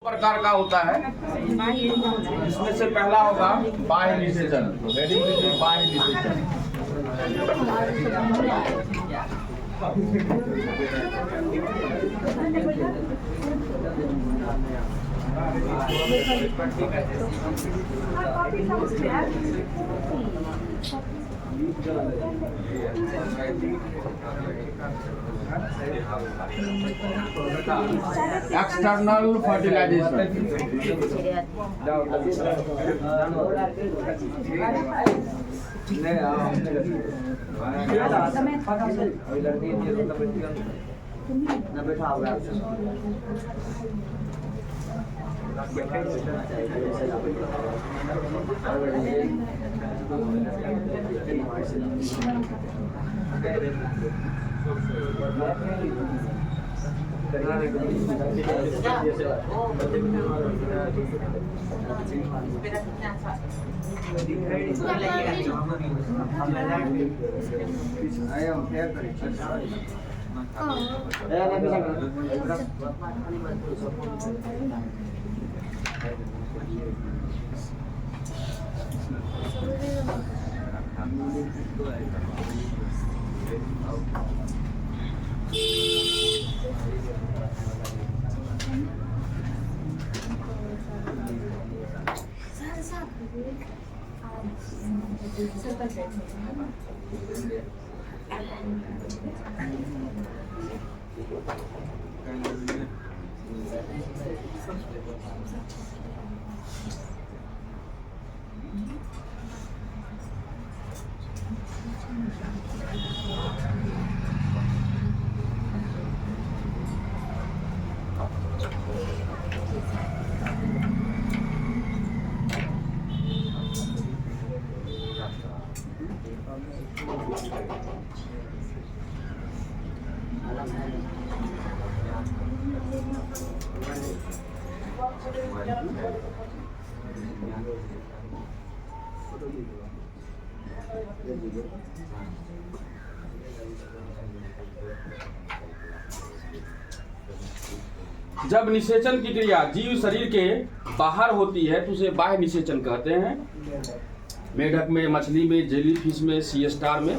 प्रकार का होता है। इसमें से पहला होगा बाह्य निषेचन। हेडिंग लीजिए बाह्य निषेचन। External fertilization. जब निषेचन की क्रिया जीव शरीर के बाहर होती है तो उसे बाह्य निषेचन कहते हैं। मेढक में, मछली में, जेली फिश में, सी स्टार में।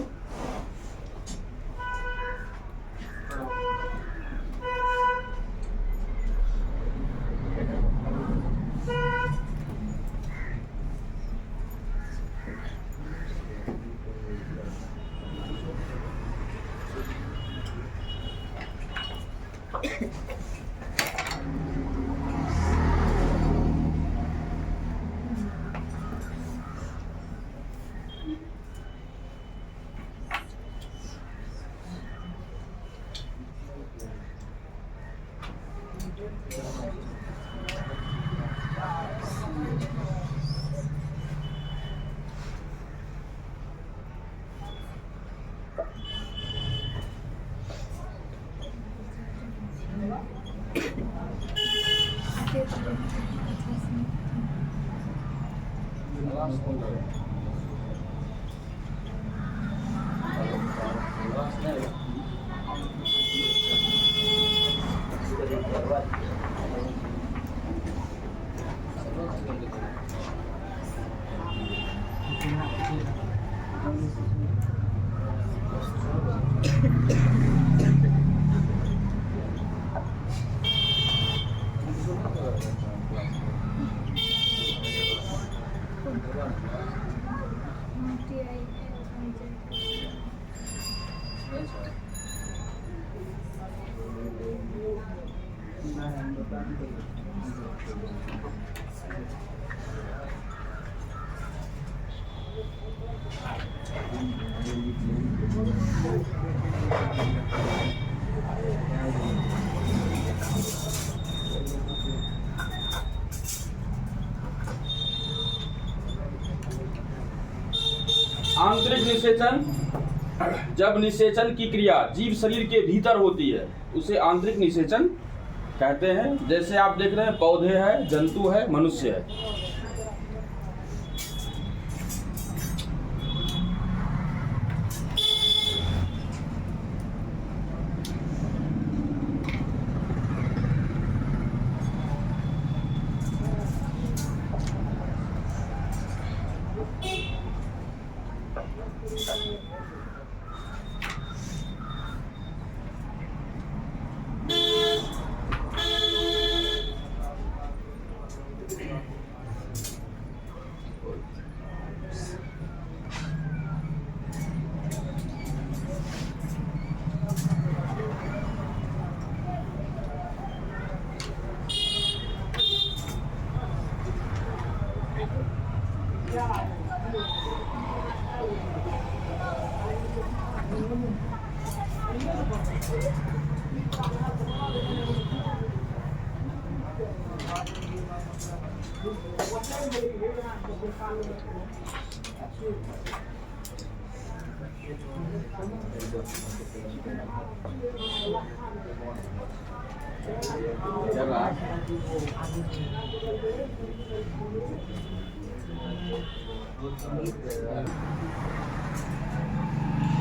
आंतरिक निषेचन। जब निषेचन की क्रिया जीव शरीर के भीतर होती है उसे आंतरिक निषेचन कहते हैं। जैसे आप देख रहे हैं पौधे हैं, जंतु है, मनुष्य है।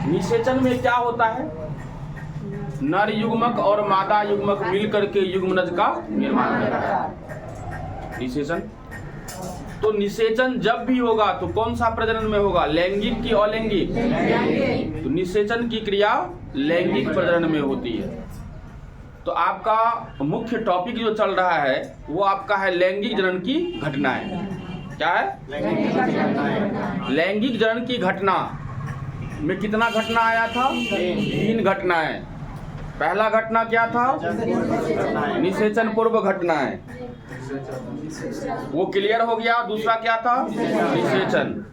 निषेचन में क्या होता है? नर युग्मक और मादा युग्मक मिलकर के युग्मनज का निर्माण करता है निषेचन। तो निषेचन जब भी होगा तो कौन सा प्रजनन में होगा? लैंगिक की अलैंगिक? तो निषेचन की क्रिया लैंगिक प्रजनन में होती है। तो आपका मुख्य टॉपिक जो चल रहा है वो आपका है लैंगिक जनन की घटनाएं। क्या है? लैंगिक जनन की घटना में कितना घटना आया था? 3 घटनाएं। पहला घटना क्या था? निषेचन पूर्व घटनाएं, वो क्लियर हो गया। दूसरा क्या था? निषेचन,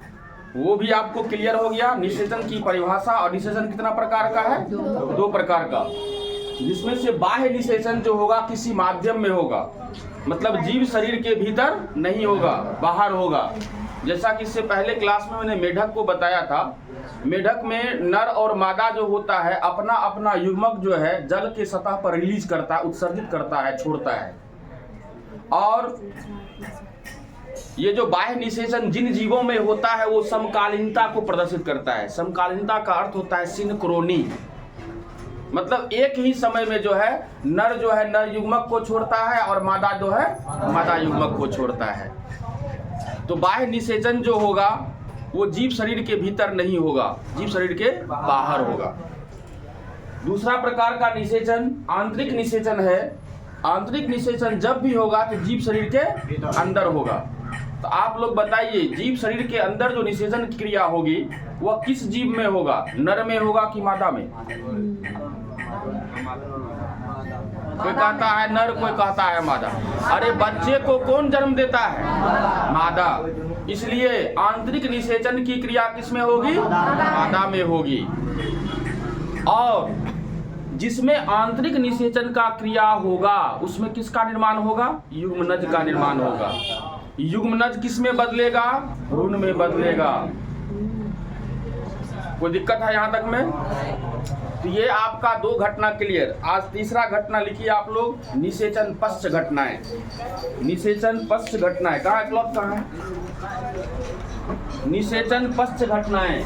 वो भी आपको क्लियर हो गया। निषेचन की परिभाषा, और निषेचन कितना प्रकार का है? 2 प्रकार का, जिसमें से बाह्य निषेचन जो होगा किसी माध्यम में होगा, मतलब जीव शरीर के भीतर नहीं होगा, बाहर होगा। जैसा कि इससे पहले क्लास में मैंने मेढक को बताया था, मेढक में नर और मादा जो होता है अपना अपना युग्मक जो है जल के सतह पर रिलीज करता है, उत्सर्जित करता है, छोड़ता है। और ये जो बाह्य निषेचन जिन जीवों में होता है वो समकालीनता को प्रदर्शित करता है। समकालीनता का अर्थ होता है सिनक्रोनी, मतलब एक ही समय में जो है नर युग्मक को छोड़ता है और मादा जो है मादा युग्मक को छोड़ता है। तो बाह्य निषेचन जो होगा वो जीव शरीर के भीतर नहीं होगा, जीव शरीर के बाहर होगा। दूसरा प्रकार का निषेचन आंतरिक निषेचन है। आंतरिक निषेचन जब भी होगा तो जीव शरीर के अंदर होगा। तो आप लोग बताइए, जीव शरीर के अंदर जो निषेचन की क्रिया होगी वह किस जीव में होगा? नर में होगा कि मादा में? कोई कहता है नर, कोई कहता है मादा। अरे बच्चे को कौन जन्म देता है? मादा। इसलिए आंतरिक निषेचन की क्रिया किस में होगी? मादा में होगी। और जिसमें आंतरिक निषेचन का क्रिया होगा उसमें किसका निर्माण होगा? युग्मनज का निर्माण होगा। युग्मनज किस में बदलेगा? भ्रूण में बदलेगा। कोई दिक्कत है यहाँ तक में? तो ये आपका 2 घटना क्लियर। आज तीसरा घटना लिखिए आप लोग, निषेचन पश्च घटनाएं। निषेचन पश्च घटनाएं कहाँ है? क्लॉथ कहाँ है? निषेचन पश्च घटनाएं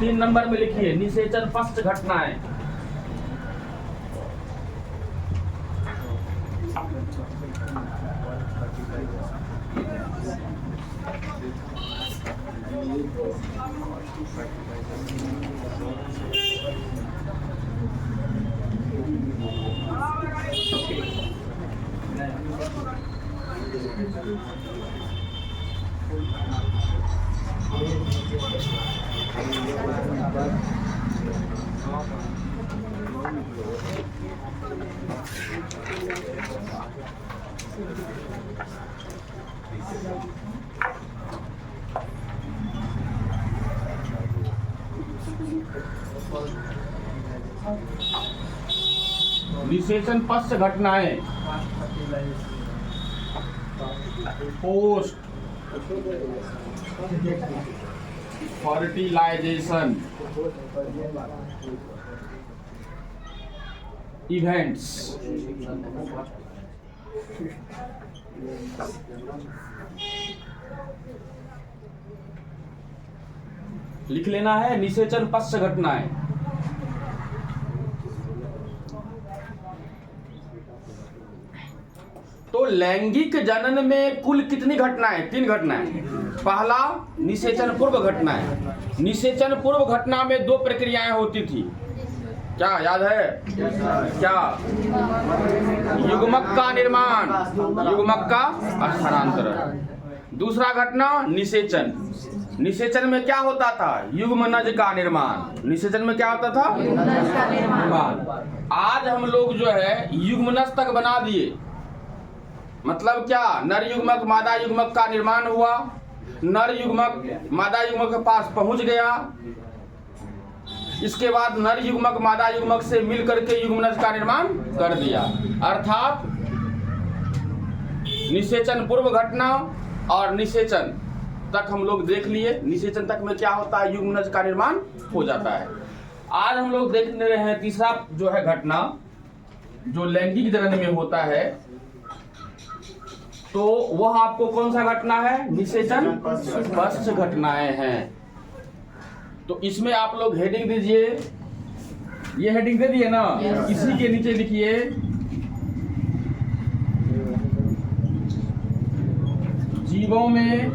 3 नंबर में लिखिए, निषेचन पश्च घटनाएं। निषेचन पश्च घटनाएं पोस्ट फर्टिलाइजेशन इवेंट्स। लिख लेना है निषेचन पश्च घटनाएं। तो लैंगिक जनन में कुल कितनी घटनाएं? 3 घटनाएं। पहला निषेचन पूर्व घटनाएं। निषेचन पूर्व घटना में 2 प्रक्रियाएं होती थी, क्या याद है? क्या? युग्मक का निर्माण, युग्मक का स्थानांतरण। दूसरा घटना निषेचन। निषेचन में क्या होता था? युग्मनज का निर्माण। निषेचन में क्या होता था? निर्माण। आज हम लोग जो है युग्मनज तक बना दिए, मतलब क्या? नर युग्मक मादा युग्मक का निर्माण हुआ, नर युग्मक मादा युग्मक के पास पहुंच गया, इसके बाद नर युग्मक मादा युग्मक से मिलकर के युग्मनज का निर्माण कर दिया। अर्थात निषेचन पूर्व घटना और निषेचन तक हम लोग देख लिए। निषेचन तक में क्या होता है, युग्मनज का निर्माण हो जाता है। आज हम लोग देखने रहे हैं तीसरा जो है घटना, जो लैंगिक जनन में होता है। तो वह आपको कौन सा घटना है, निषेचन पश्च घटनाएं हैं। तो इसमें आप लोग हेडिंग दीजिए, ये हेडिंग दे दिए ना, इसी के नीचे लिखिए जीवों में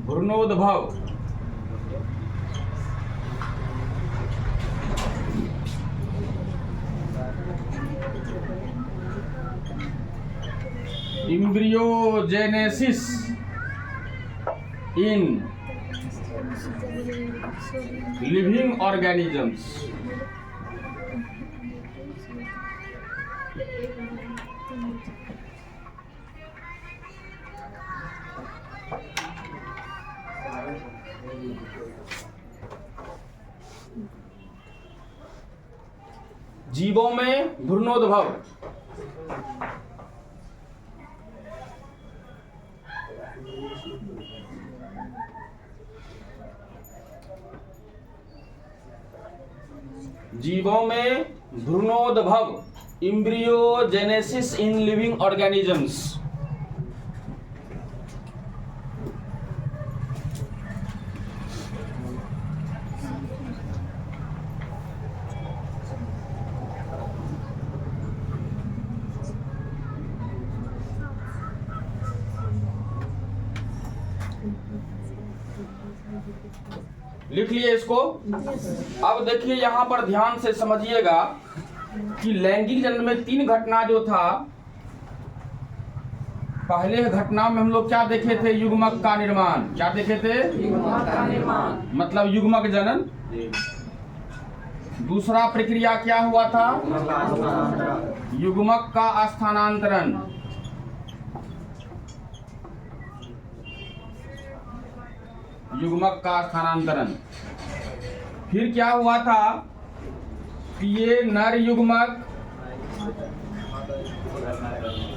भ्रूणोद्भव embryogenesis in living organisms। जीवों में भ्रूणोद्भव जीवों में भ्रूणोद्भव embryogenesis in living organisms। लिख लिए इसको। अब देखिए यहाँ पर ध्यान से समझिएगा कि लैंगिक जनन में 3 घटना जो था, पहले घटना में हम लोग क्या देखे थे, युग्मक का निर्माण। क्या देखे थे, युग्मक का निर्माण, मतलब युग्मक जनन। दूसरा प्रक्रिया क्या हुआ था, युग्मक का स्थानांतरण। युग्मक का स्थानांतरण। फिर क्या हुआ था कि ये नर युग्मक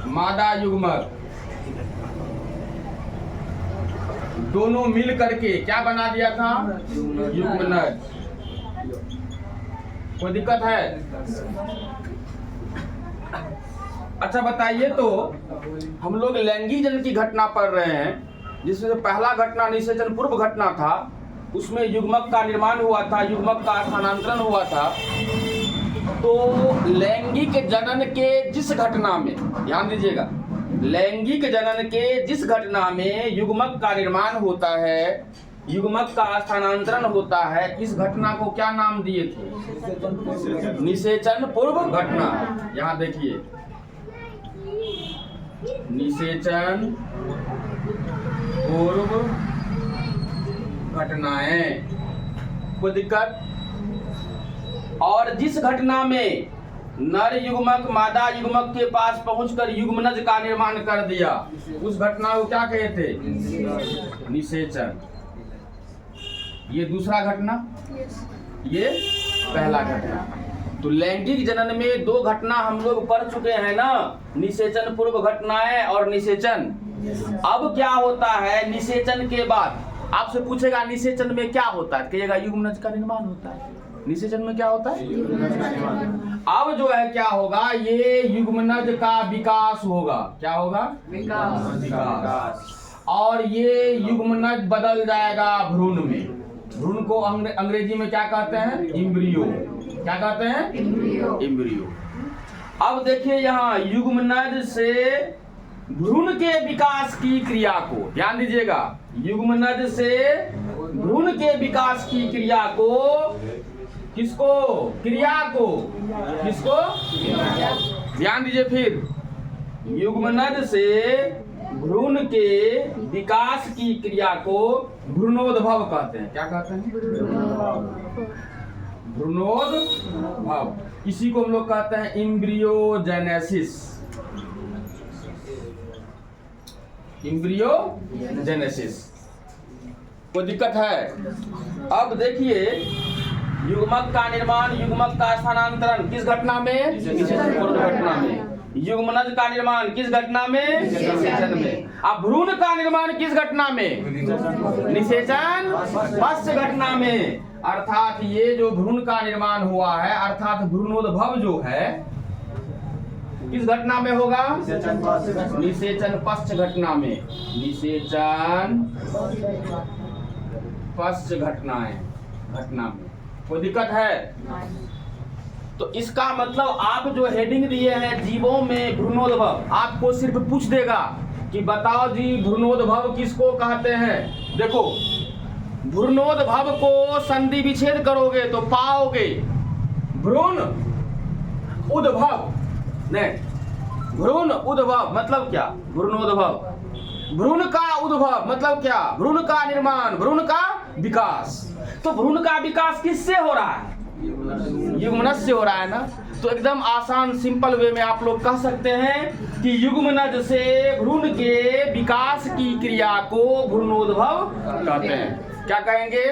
मादा युग्मक दोनों मिल करके क्या बना दिया था, युग्मनज। कोई दिक्कत है? अच्छा बताइए, तो हम लोग लैंगिक जनन की घटना पढ़ रहे हैं, जिसमें पहला घटना निषेचन पूर्व घटना था, उसमें युग्मक का निर्माण हुआ था, युग्मक का स्थानांतरण हुआ था। तो लैंगिक जनन के जिस घटना में, ध्यान दीजिएगा, लैंगिक जनन के जिस घटना में युग्मक का निर्माण होता है, युग्मक का स्थानांतरण होता है, इस घटना को क्या नाम दिए थे, निषेचन पूर्व घटना। यहाँ देखिए, निषेचन पूर्व घटनाएं। कोई दिक्कत? और जिस घटना में नर युग्मक मादा युग्मक के पास पहुंचकर युग्मनज का निर्माण कर दिया, उस घटना को क्या कहते थे, निषेचन। ये दूसरा घटना, ये पहला घटना। तो लैंगिक जनन में 2 घटना हम लोग पढ़ चुके हैं ना, निषेचन पूर्व घटनाएं और निषेचन। अब क्या होता है, निषेचन के बाद आपसे पूछेगा निषेचन में क्या होता है, कहिएगा युग्मनज का निर्माण होता है। निषेचन में क्या होता है, युग्मनज का निर्माण। अब जो है क्या होगा, ये युग्मनज का विकास होगा। क्या होगा, विकास। और ये युग्मनज बदल जाएगा भ्रूण में। भ्रूण को अंग्रेजी में क्या कहते हैं, एम्ब्रियो। क्या कहते हैं, एम्ब्रियो। अब देखिए यहाँ युग्मनज से भ्रूण के विकास की क्रिया को, ध्यान दीजिएगा, युग्मनज से भ्रूण के विकास की क्रिया को, किसको, क्रिया को, किसको, ध्यान दीजिए। फिर युग्मनज से भ्रूण के विकास की क्रिया को भ्रूणोद्भव कहते हैं। क्या कहते हैं, भ्रूणोद्भव। इसी को हम लोग कहते हैं एम्ब्रियोजेनेसिस। एम्ब्रियोजेनेसिस। कोई दिक्कत है? अब देखिए युग्मक का निर्माण, युग्मक का स्थानांतरण किस घटना में? निषेचन पूर्व घटना में। युग्मनज का निर्माण किस घटना में? निषेचन में। अब भ्रूण का निर्माण किस घटना में? निषेचन पश्च घटना में। अर्थात ये जो भ्रूण का निर्माण हुआ है, अर्थात भ्रूणोद्भव जो है किस घटना में होगा? निषेचन पश्च घटना में। निषेचन पश्च घटना में। कोई दिक्कत है? तो इसका मतलब आप जो हेडिंग दिए हैं जीवों में भ्रूणोद्भव, आपको सिर्फ पूछ देगा कि बताओ जी भ्रूणोद्भव किसको कहते हैं। देखो, भ्रूणोद्भव को संधि विच्छेद करोगे तो पाओगे भ्रूण उद्भव। नहीं, भ्रूण उद्भव मतलब क्या? भ्रूणोद्भव। भ्रूण का उद्भव मतलब क्या? भ्रूण का निर्माण, भ्रूण का विकास। तो भ्रूण का विकास किससे हो रहा है? युग्मनज से हो रहा है ना। तो एकदम आसान सिंपल वे में आप लोग कह सकते हैं कि युग्मनज से भ्रूण के विकास की क्रिया को भ्रूणोद्भव कहते हैं। क्या कहेंगे?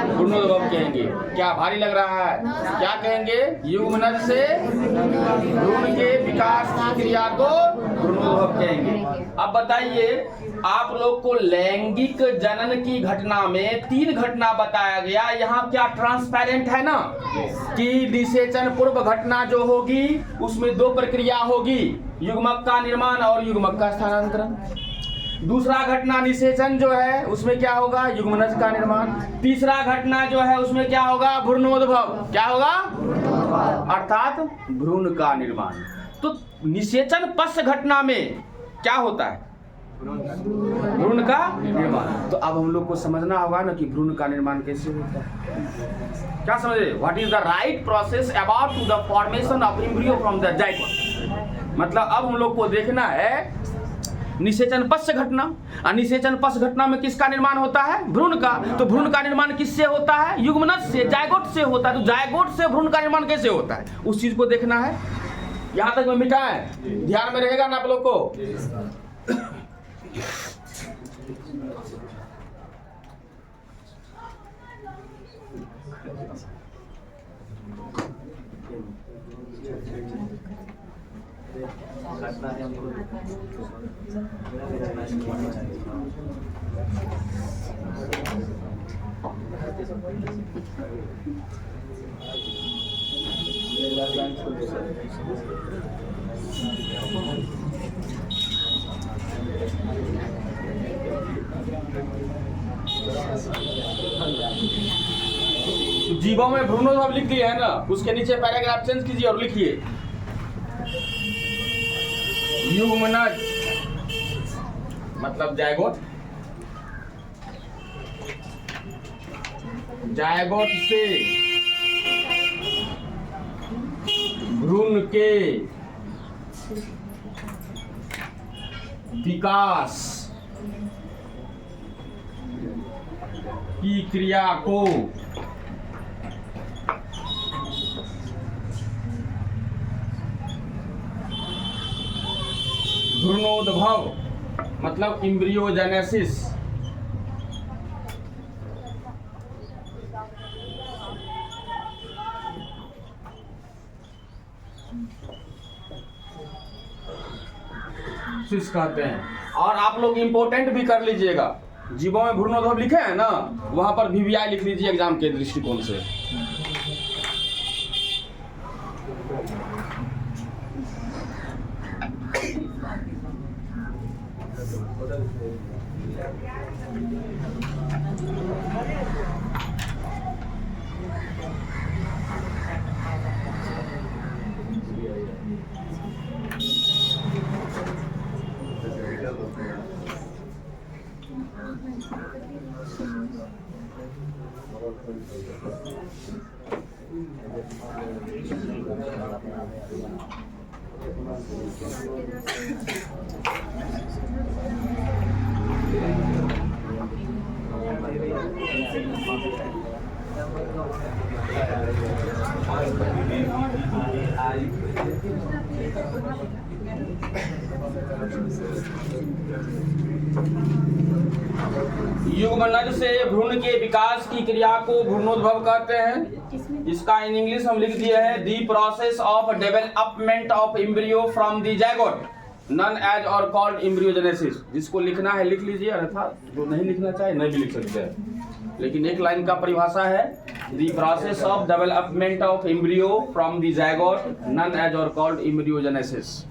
भ्रूणोद्भव कहेंगे। क्या भारी लग रहा है? क्या कहेंगे? युग्मनज से भ्रूण के विकास की क्रिया को भ्रूणोद्भव कहेंगे। अब बताइए, आप लोग को लैंगिक जनन की घटना में 3 घटना बताया गया। यहाँ क्या ट्रांसपेरेंट है ना कि निषेचन पूर्व घटना जो होगी उसमें 2 प्रक्रिया होगी, युग्मक का निर्माण और युग्मक का स्थानांतरण। दूसरा घटना निषेचन जो है उसमें क्या होगा? युग्मनज का निर्माण। तीसरा घटना जो है उसमें क्या होगा? भ्रूणोद्भव। क्या होगा? अर्थात भ्रूण का निर्माण। तो निषेचन पश्च घटना में क्या होता है? भ्रूण का निर्माण। तो अब हम लोग को समझना होगा ना कि भ्रूण का निर्माण कैसे होता है। क्या समझे? What is the right process about to the formation of embryo from the zygote. मतलब अब हम लोग को देखना है निषेचन पश्च घटना। निषेचन पश्च घटना में किसका निर्माण होता है? भ्रूण का। तो भ्रूण का निर्माण किससे होता है? युग्मनज से, जायगोट से होता है। तो जायगोट से भ्रूण का निर्माण कैसे होता है उस चीज को देखना है। यहां तक में मिटाएं, ध्यान में रहेगा ना आप लोग को। जीवों में भ्रूणोद्भव लिख दिए है ना, उसके नीचे पैराग्राफ चेंज कीजिए और लिखिए युग्मनज मतलब जायगोट, जायगोट से भ्रूण के विकास की क्रिया को भ्रूणोद्भव मतलब एम्ब्रियोजेनेसिस कहते हैं। और आप लोग इंपोर्टेंट भी कर लीजिएगा, जीवों में भ्रूणोद्भव लिखे हैं ना, वहां पर VVI लिख लीजिए एग्जाम के दृष्टिकोण से। युग्मनज से भ्रूण के विकास की क्रिया को भ्रूणोद्भव कहते हैं। इसका इन इंग्लिश हम लिख दिया है, the process of development of embryo from the zygote known as और कॉल्ड एम्ब्रियोजेनेसिस। जिसको लिखना है लिख लीजिए, अन्यथा जो नहीं लिखना चाहे नहीं भी लिख सकते हैं। लेकिन एक लाइन का परिभाषा है, the process of development of embryo from the zygote known as और कॉल्ड एम्ब्रियोजेनेसिस।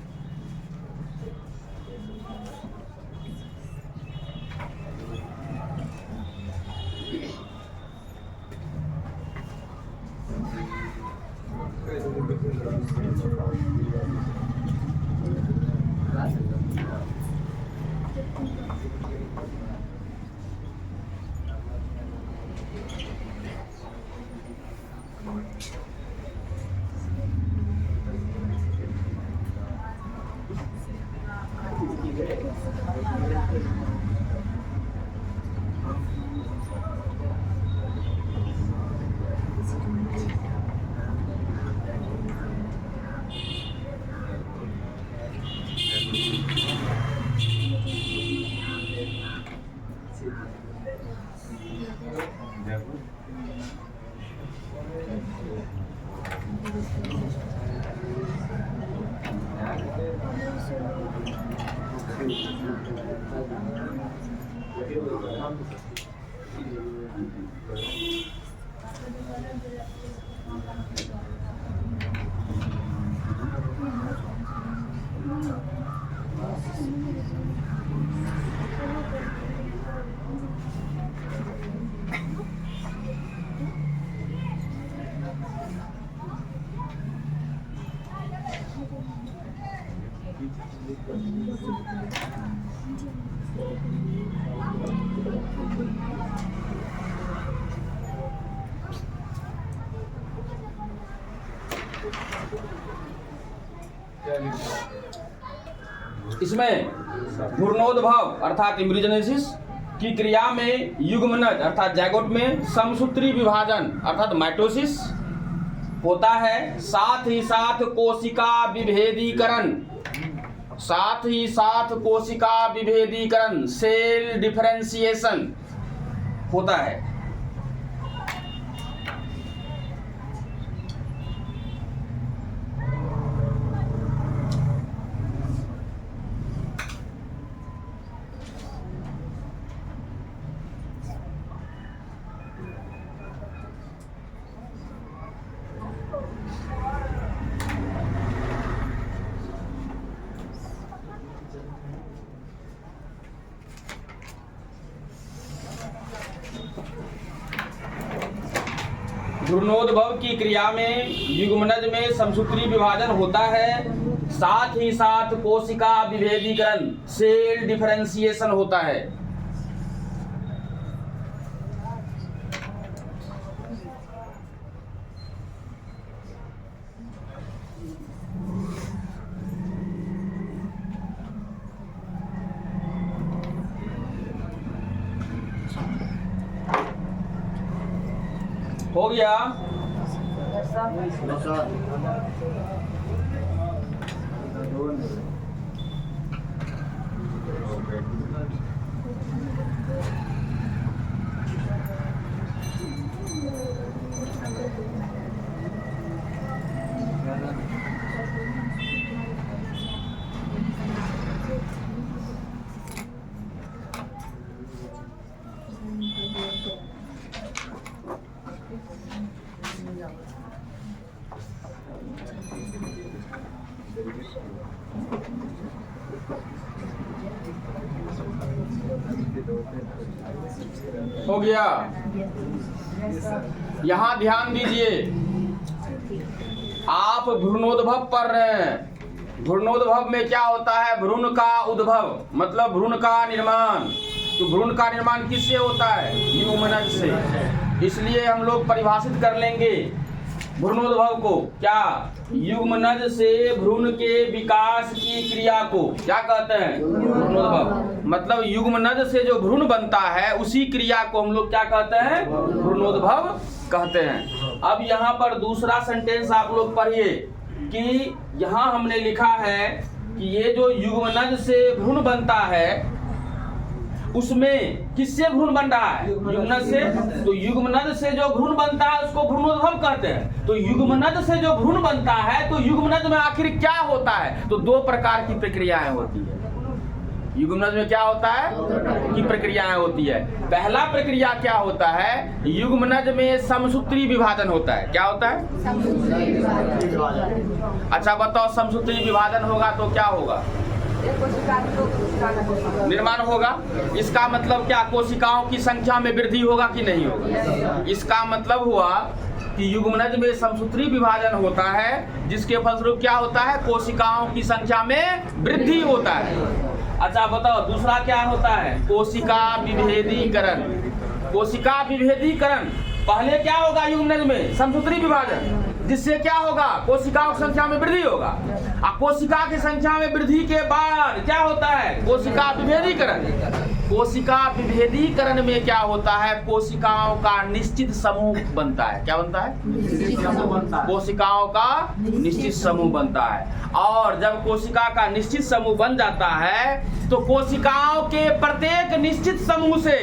इसमें भ्रूणोद्भव अर्थात एम्ब्रियोजेनेसिस की क्रिया में युग्मनज अर्थात जायगोट में समसूत्री विभाजन अर्थात माइटोसिस होता है। साथ ही साथ कोशिका विभेदीकरण सेल डिफरेंशिएशन होता है। भ्रूणोद्भव की क्रिया में युग्मनज में समसूत्री विभाजन होता है। साथ ही साथ कोशिका विभेदीकरण सेल डिफरेंशिएशन होता है। हो गया। हो गया। यहां ध्यान दीजिए, आप भ्रूणोद्भव पढ़ रहे हैं। भ्रूणोद्भव में क्या होता है? भ्रूण का उद्भव मतलब भ्रूण का निर्माण। तो भ्रूण का निर्माण किससे होता है? युग्मनज से। इसलिए हम लोग परिभाषित कर लेंगे भ्रूणोद्भव को। क्या? युग्मनज से भ्रूण के विकास की क्रिया को क्या कहते हैं? भ्रूणोद्भव। मतलब युग्मनज से जो भ्रूण बनता है उसी क्रिया को हम लोग क्या कहते हैं? भ्रूणोद्भव कहते हैं। अब यहाँ पर दूसरा सेंटेंस आप लोग पढ़िए कि यहाँ हमने लिखा है कि ये जो युग्मनज से भ्रूण बनता है उसमें किससे भ्रूण बन रहा है? युग्मनज से। तो युग्मनज से जो भ्रूण बनता है उसको भ्रूणोद्भव कहते हैं। तो युग्मनज से जो भ्रूण बनता है तो युग्मनज में आखिर क्या होता है? तो दो प्रकार की प्रक्रियाएं होती है। युग्मनज में क्या होता है कि प्रक्रियाएं होती है। पहला प्रक्रिया क्या होता है? युग्मनज में समसूत्री विभाजन होता है। क्या होता है? अच्छा बताओ, समसूत्री विभाजन होगा तो क्या होगा? निर्माण होगा। इसका मतलब क्या? कोशिकाओं की संख्या में वृद्धि होगा कि नहीं होगा? इसका मतलब हुआ कि युग्मनज में समसूत्री विभाजन होता है, जिसके फलस्वरूप क्या होता है? कोशिकाओं की संख्या में वृद्धि होता है। अच्छा बताओ, दूसरा क्या होता है? कोशिका विभेदीकरण। कोशिका विभेदीकरण पहले क्या होगा? युग्मनज में समसूत्री विभाजन, जिससे क्या होगा? कोशिकाओं की संख्या में वृद्धि होगा। और कोशिका की संख्या में वृद्धि के बाद क्या होता है? कोशिका विभेदीकरण। कोशिका विभेदीकरण में क्या होता है? कोशिकाओं का निश्चित समूह बनता है। क्या बनता है? कोशिकाओं का निश्चित समूह बनता है। और जब कोशिका का निश्चित समूह बन जाता है तो कोशिकाओं के प्रत्येक निश्चित समूह से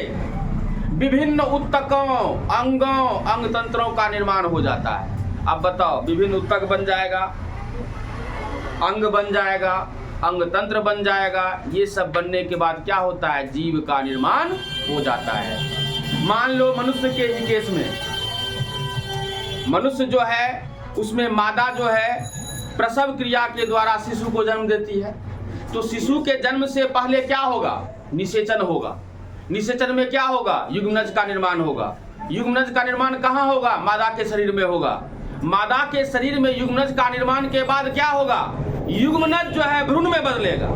विभिन्न उत्तकों, अंगों, अंग तंत्रों का निर्माण हो जाता है। अब बताओ, विभिन्न उत्तक बन जाएगा, अंग बन जाएगा, अंग तंत्र बन जाएगा। ये सब बनने के बाद क्या होता है? जीव का निर्माण हो जाता है। मान लो मनुष्य के ही केस में, मनुष्य जो है उसमें मादा जो है प्रसव क्रिया के द्वारा शिशु को जन्म देती है। तो शिशु के जन्म से पहले क्या होगा? निषेचन होगा। निषेचन में क्या होगा? युग्मनज का निर्माण होगा। युग्मनज का निर्माण कहाँ होगा? मादा के शरीर में होगा। मादा के शरीर में युग्मनज का निर्माण के बाद क्या होगा? युग्मनज जो है भ्रूण में बदलेगा।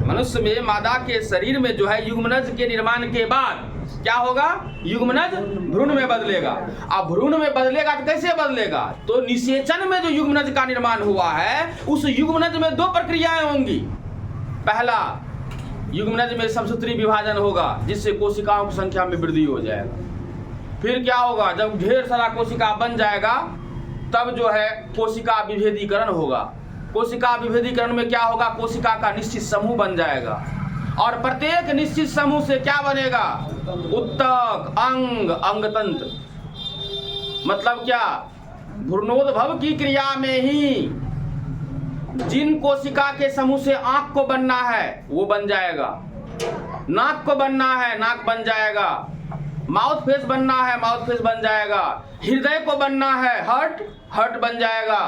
मनुष्य में मादा के शरीर में जो है युग्मनज के निर्माण के बाद क्या होगा? युग्मनज भ्रूण में बदलेगा। अब भ्रूण में बदलेगा तो कैसे बदलेगा? तो निषेचन में जो युग्मनज का निर्माण हुआ है उस युग्मनज में दो प्रक्रियाएं होंगी। पहला, युग्मनज में समसूत्री विभाजन होगा, जिससे कोशिकाओं की संख्या में वृद्धि हो जाएगा। फिर क्या होगा? जब ढेर सारा कोशिका बन जाएगा तब जो है कोशिका विभेदीकरण होगा। कोशिका विभेदीकरण में क्या होगा? कोशिका का निश्चित समूह बन जाएगा और प्रत्येक निश्चित समूह से क्या बनेगा? उत्तक, अंग, अंगतंत्र। मतलब क्या? भ्रूणोद्भव की क्रिया में ही जिन कोशिका के समूह से आंख को बनना है वो बन जाएगा, नाक को बनना है नाक बन जाएगा, माउथ फेस बनना है माउथ फेस बन जाएगा, हृदय को बनना है हार्ट बन जाएगा,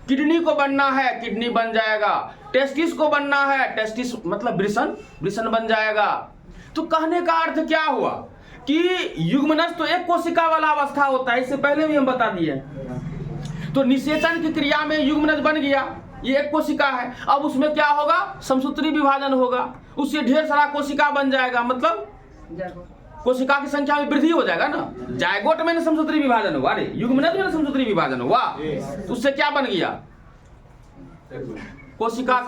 किडनी को बनना है किडनी बन जाएगा, टेस्टिस को बनना है टेस्टिस मतलब वृषण बन जाएगा। तो कहने का अर्थ क्या हुआ कि युग्मनज तो एक कोशिका वाला अवस्था होता है, इससे पहले भी हम बता दिए। तो निषेचन की क्रिया में युग्मनज बन गया, ये एक कोशिका है। अब उसमें क्या होगा? समसूत्री विभाजन होगा, उससे ढेर सारा कोशिका बन जाएगा, मतलब कोशिका की संख्या में वृद्धि हो जाएगा ना। जायगोट में समसूत्री विभाजन हुआ, अरे युग्मनज में समसूत्री विभाजन हुआ, तो उससे क्या बन गया? कोशिका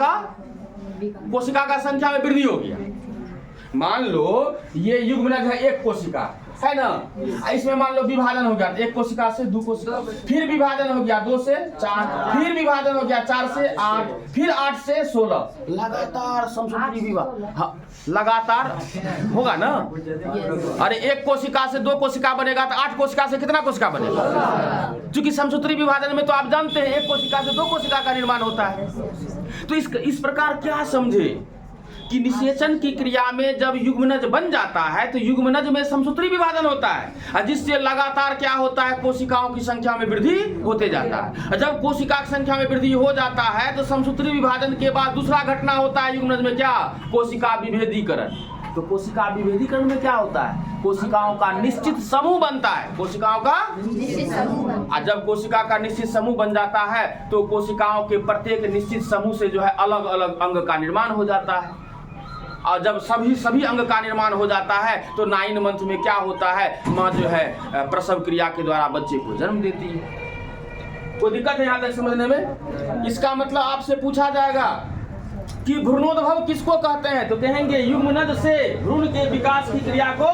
का संख्या में वृद्धि हो गया। मान लो ये युग्मनज है, एक कोशिका है ना, इसमें मान लो विभाजन हो गया, एक कोशिका से दो कोशिका, फिर विभाजन हो गया 2 से 4, फिर विभाजन हो गया 4 से 8, फिर 8 से 16, लगातार समसूत्री विभाजन, हाँ, लगातार होगा ना। अरे एक कोशिका से 2 कोशिका बनेगा तो 8 कोशिका से कितना कोशिका बनेगा? क्योंकि समसूत्री विभाजन में तो आप जानते हैं एक कोशिका से 2 कोशिका का निर्माण होता है। तो इस प्रकार क्या समझे कि निषेचन की क्रिया में जब युग्मनज बन जाता है तो युग्मनज में समसूत्री विभाजन होता है, जिससे लगातार क्या होता है? कोशिकाओं की संख्या में वृद्धि होते जाता है। जब कोशिका की संख्या में वृद्धि हो जाता है तो समसूत्री विभाजन के बाद दूसरा घटना होता है युग्मनज में, क्या? कोशिका विभेदीकरण। तो कोशिका विभेदीकरण में क्या होता है? कोशिकाओं का निश्चित समूह बनता है, कोशिकाओं का निश्चित समूह। और जब कोशिका का निश्चित समूह बन जाता है तो कोशिकाओं के प्रत्येक निश्चित समूह से जो है अलग अलग अंग का निर्माण हो जाता है। और जब सभी अंग का निर्माण हो जाता है तो 9 मंथ में क्या होता है? माँ जो है प्रसव क्रिया के द्वारा बच्चे को जन्म देती है। कोई दिक्कत है यहाँ तक समझने में? इसका मतलब आपसे पूछा जाएगा कि भ्रूणोद्भव किसको कहते हैं, तो कहेंगे युग्मनज से भ्रूण के विकास की क्रिया को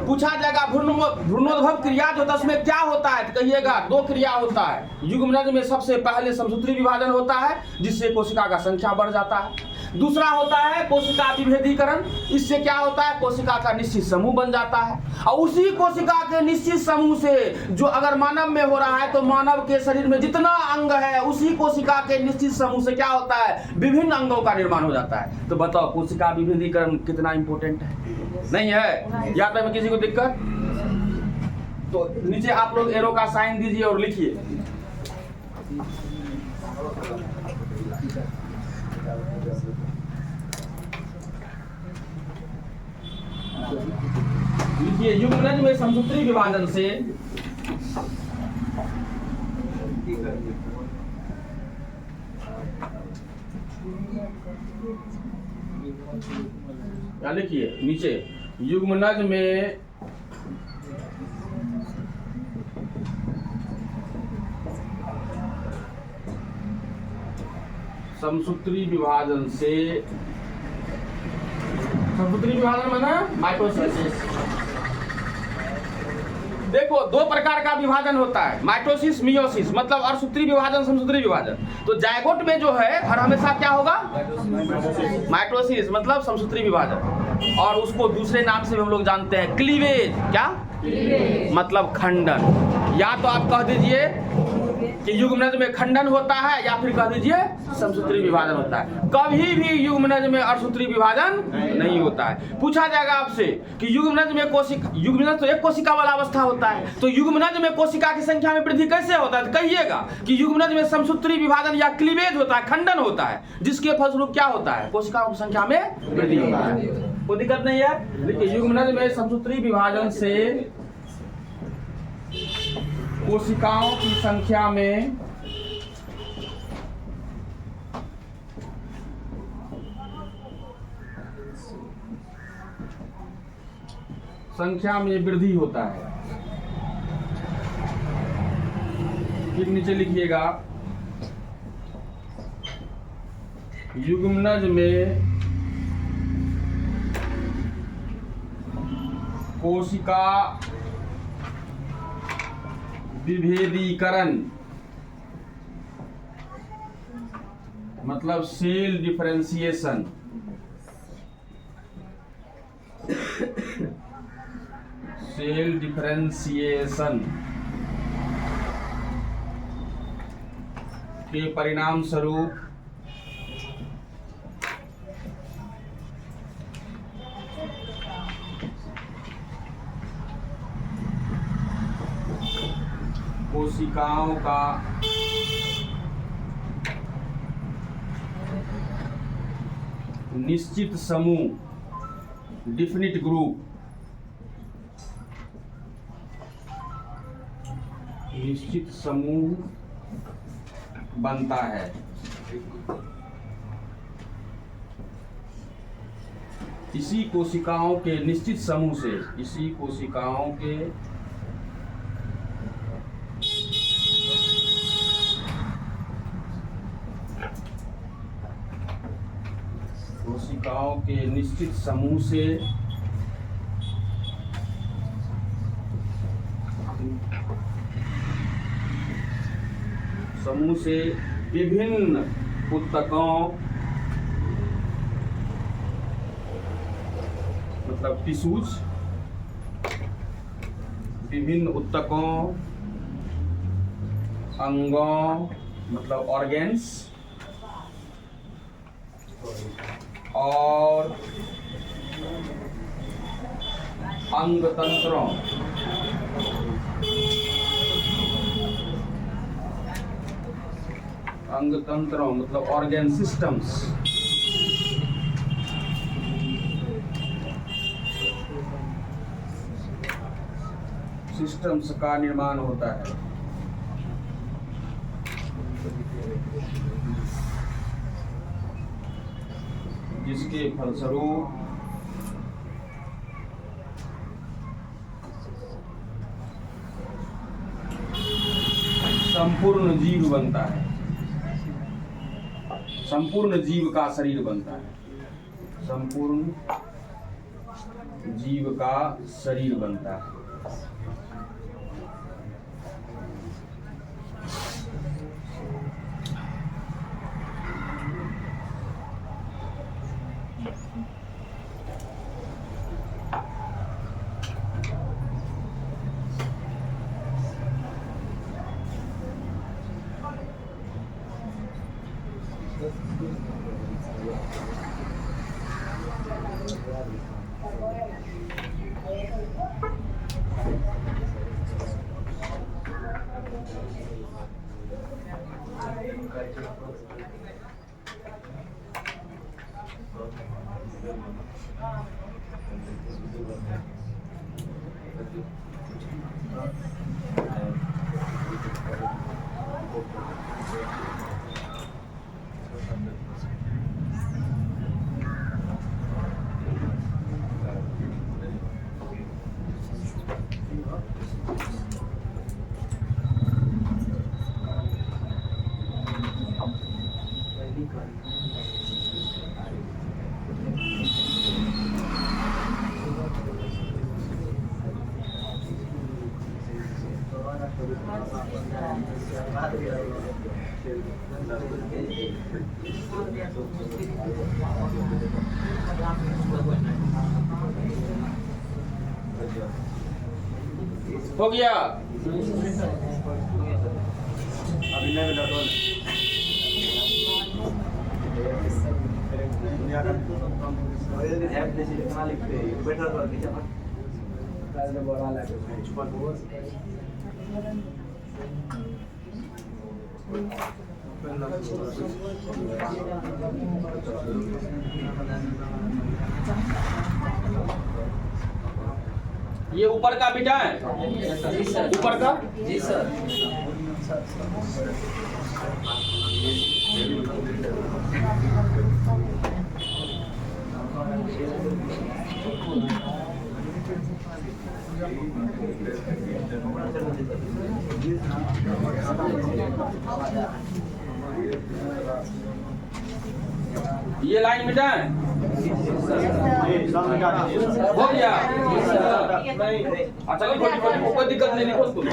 पूछा जाएगा। भ्रूणोद्भव क्रिया जो होता है उसमें क्या होता है, तो कहिएगा 2 क्रिया होता है। युग्मनज में सबसे पहले समसूत्री विभाजन होता है, जिससे कोशिका का संख्या बढ़ जाता है। दूसरा होता है कोशिका विभेदीकरण। इससे क्या होता है, कोशिका का निश्चित समूह बन जाता है, और उसी कोशिका के निश्चित समूह से जो अगर मानव में हो रहा है तो मानव के शरीर में जितना अंग है उसी कोशिका के निश्चित समूह से क्या होता है, विभिन्न अंगों का निर्माण हो जाता है। तो बताओ कोशिका विभेदीकरण कितना इंपॉर्टेंट है, नहीं है? या तो किसी को दिक्कत तो नीचे आप लोग एरो का साइन दीजिए और लिखिए। लिखिए युग्मनज में समसूत्री विभाजन से क्या लिखिए नीचे, युग्मनज में समसूत्री विभाजन से, समसूत्री विभाजन माना माइटोसिस। देखो दो प्रकार का विभाजन होता है, माइटोसिस मियोसिस, मतलब अर्धसूत्री विभाजन समसूत्री विभाजन। तो जायगोट में जो है हर हमेशा क्या होगा, माइटोसिस मतलब समसूत्री विभाजन, और उसको दूसरे नाम से भी हम लोग जानते हैं क्लीवेज। क्या मतलब खंडन। या तो आप कह दीजिए कि युग्मनज में खंडन होता है, या फिर कह दीजिए समसूत्री विभाजन होता है। कभी भी युग्मनज में अर्धसूत्री विभाजन नहीं होता है। पूछा जाएगा आपसे कि युग्मनज में युग्मनज तो एक कोशिका वाला अवस्था होता है, तो युग्मनज में कोशिका की संख्या में वृद्धि कैसे होता है? तो कहिएगा कि युग्मनज में समसूत्री विभाजन या क्लीवेज होता है, खंडन होता है, जिसके फलस्वरूप क्या होता है, कोशिकाओं की संख्या में वृद्धि होता है। कोई दिक्कत नहीं है। देखिए युग्मनज में समसूत्री विभाजन से कोशिकाओं की संख्या में वृद्धि होता है। फिर नीचे लिखिएगा युग्मनज में कोशिका विभेदीकरण मतलब सेल डिफरेंशिएशन, सेल डिफरेंशिएशन के परिणाम स्वरूप कोशिकाओं का निश्चित समूह डिफिनिट ग्रुप, निश्चित समूह बनता है। इसी कोशिकाओं के निश्चित समूह से, इसी कोशिकाओं के निश्चित समूह से विभिन्न ऊतकों मतलब टिश्यूज, विभिन्न ऊतकों, अंगों मतलब ऑर्गेन्स, और अंगतंत्रों मतलब ऑर्गेन सिस्टम्स का निर्माण होता है। जिसके फलस्वरूप संपूर्ण जीव बनता है, संपूर्ण जीव का शरीर बनता है, संपूर्ण जीव का शरीर बनता है। हो गया। ये ऊपर का बेटा है, ऊपर का जी सर। ये लाइन मिटा है, हो गया। अच्छा लिखो लिखो, कोई दिक्कत नहीं, लिखो तुम।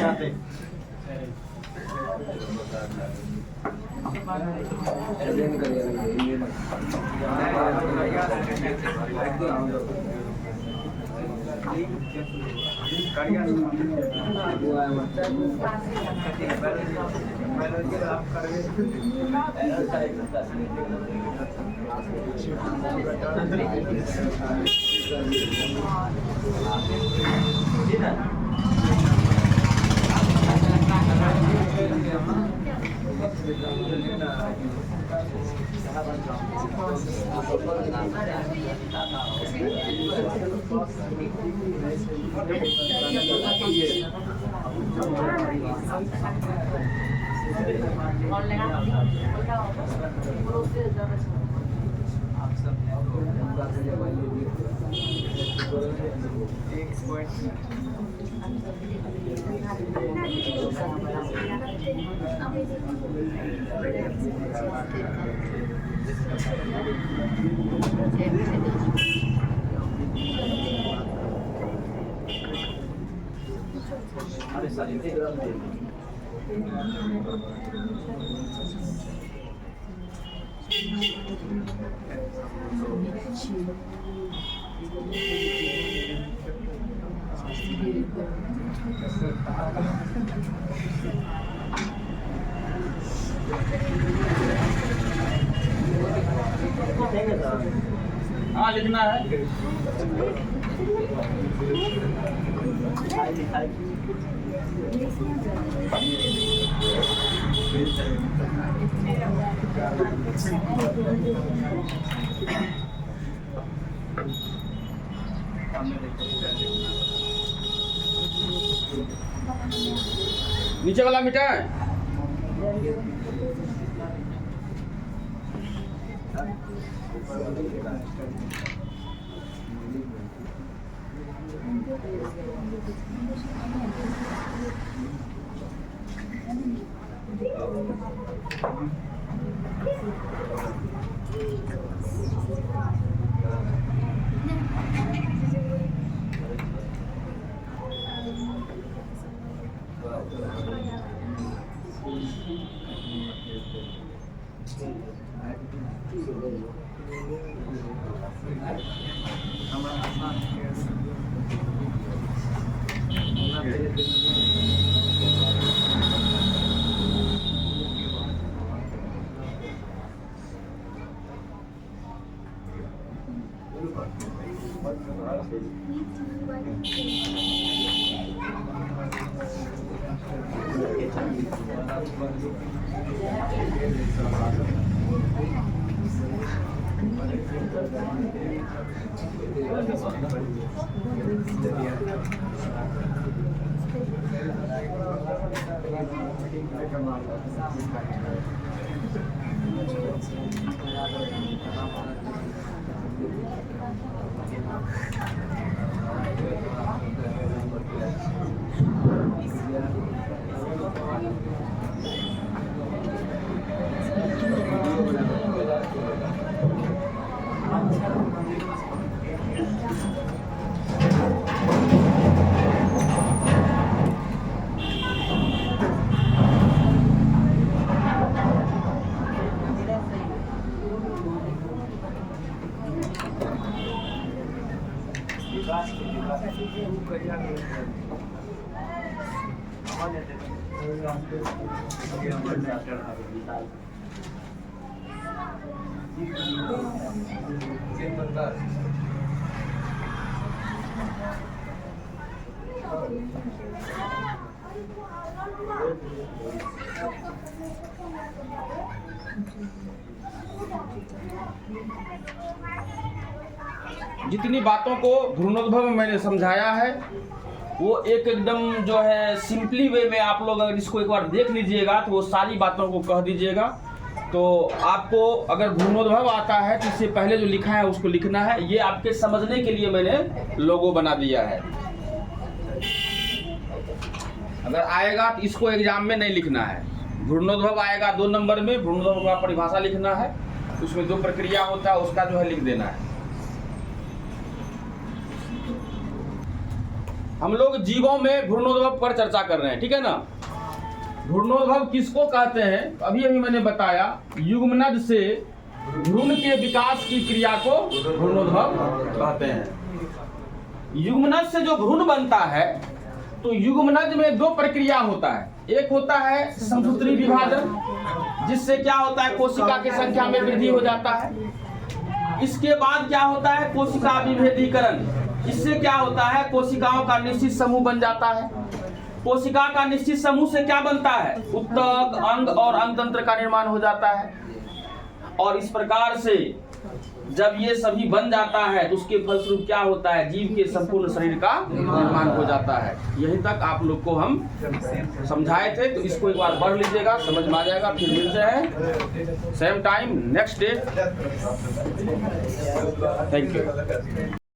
हाँ लिखना है। नीचे वाला मिटा है। जितनी बातों को भ्रूणोद्भव में मैंने समझाया है वो एकदम जो है सिंपली वे में आप लोग अगर इसको एक बार देख लीजिएगा तो वो सारी बातों को कह दीजिएगा। तो आपको अगर भ्रूणोद्भव आता है तो इससे पहले जो लिखा है उसको लिखना है। ये आपके समझने के लिए मैंने लोगो बना दिया है। अगर आएगा तो इसको एग्जाम में नहीं लिखना है। भ्रूणोद्भव आएगा 2 नंबर में, भ्रूणोद्भव का परिभाषा लिखना है, उसमें 2 प्रक्रिया होता है उसका जो है लिख देना है। हम लोग जीवों में भ्रूणोद्भव पर चर्चा कर रहे हैं, ठीक है ना। भ्रूणोद्भव किसको कहते हैं? अभी मैंने बताया, युग्मनज से भ्रूण के विकास की क्रिया को भ्रूणोद्भव कहते हैं। युग्मनज से जो भ्रूण बनता है तो युग्मनज में 2 प्रक्रिया होता है। एक होता है समसूत्री विभाजन, जिससे क्या होता है कोशिका की संख्या में वृद्धि हो जाता है। इसके बाद क्या होता है कोशिका विभेदीकरण। इससे क्या होता है कोशिकाओं का निश्चित समूह बन जाता है। कोशिका का निश्चित समूह से क्या बनता है उत्तक, अंग और अंगतंत्र का निर्माण हो जाता है। और इस प्रकार से जब ये सभी बन जाता है तो उसके फलस्वरूप क्या होता है जीव के संपूर्ण शरीर का निर्माण हो जाता है। यही तक आप लोग को हम समझाए थे, तो इसको एक बार पढ़ लीजिएगा, समझ में आ जाएगा। फिर मिलते हैं same time next day. Thank you.